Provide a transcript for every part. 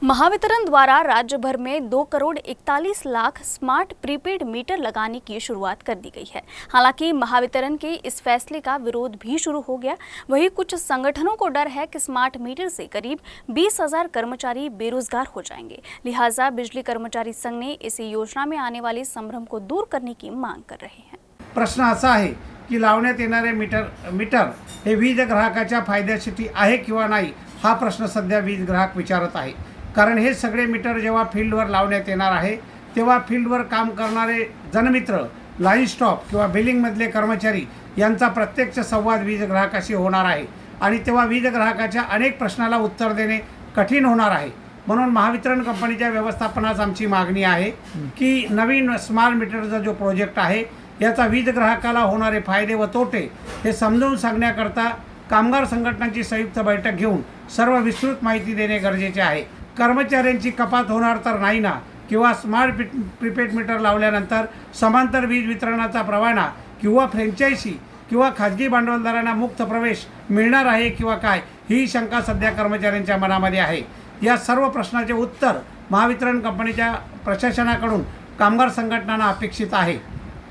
महावितरण द्वारा राज्य भर में 2 crore 41 lakh smart prepaid meter लगाने की शुरुआत कर दी गई है। हालांकि महावितरण के इस फैसले का विरोध भी शुरू हो गया। वहीं कुछ संगठनों को डर है कि स्मार्ट मीटर से करीब 20,000 कर्मचारी बेरोजगार हो जाएंगे। लिहाजा बिजली कर्मचारी संघ ने इस योजना में आने वाले संभ्रम को दूर करने की मांग कर रहे हैं। प्रश्न असा आहे की लावण्यात येणारे मीटर हे वीज ग्राहकाच्या फायद्यासाठी आहे किंवा नाही, हा प्रश्न सध्या वीज ग्राहक विचारत आहे। कारण हे सगळे मीटर जेव्हा फील्डवर लावण्यात येणार आहे तेव्हा फील्डवर काम करणारे जनमित्र, लाईन स्टॉप किंवा बिलिंगमधले कर्मचारी यांचा प्रत्यक्ष संवाद वीज ग्राहकाशी होणार आहे आणि तेव्हा वीज ग्राहकाच्या अनेक प्रश्नाला उत्तर देणे कठीण होणार आहे। म्हणून महावितरण कंपनीच्या व्यवस्थापनास आमची मागणी आहे की नवीन स्मार्ट मीटरचा जो प्रोजेक्ट आहे याचा वीज ग्राहकाला होणारे फायदे व तोटे हे समजावून सांगण्याकरता कामगार संघटनांची संयुक्त बैठक घेऊन सर्व विस्तृत माहिती देणे गरजेचे आहे। कर्मचाऱ्यांची कपात होणार तर नाही ना, किंवा स्मार्ट प्रीपेड मीटर लावल्यानंतर समांतर वीज वितरणाचा परवाना किंवा फ्रँचायझी किंवा खाजगी भांडवलदारांना मुक्त प्रवेश मिळणार आहे किंवा काय, ही शंका सध्या कर्मचाऱ्यांच्या मनामध्ये आहे। या सर्व प्रश्नाचे उत्तर महावितरण कंपनीच्या प्रशासनाकडून कामगार संघटनांना अपेक्षित आहे।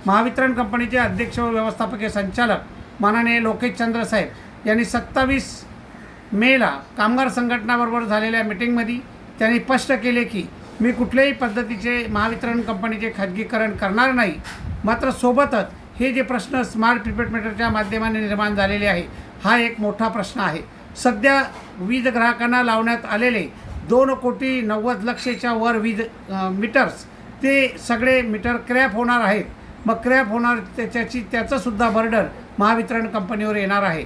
महावितरण कंपनीचे अध्यक्ष व व्यवस्थापकीय संचालक माननीय लोकेश चंद्र साहेब यांनी 27 मेला कामगार संघटनाबरोबर झालेल्या मीटिंगमध्ये त्यांनी स्पष्ट केले की मी कुठल्याही पद्धतीचे महावितरण कंपनीचे खाजगीकरण करणार नाही। मात्र सोबतच हे जे प्रश्न स्मार्ट प्रीपेड मीटरच्या माध्यमाने निर्माण झालेले आहे हा एक मोठा प्रश्न आहे। सध्या वीज ग्राहकांना लावण्यात आलेले 2,90,00,000च्या वर वीज मीटर्स ते सगळे मीटर क्रॅप होणार आहेत। मग क्रॅप होणार त्याचं सुद्धा बर्डन महावितरण कंपनीवर येणार आहे।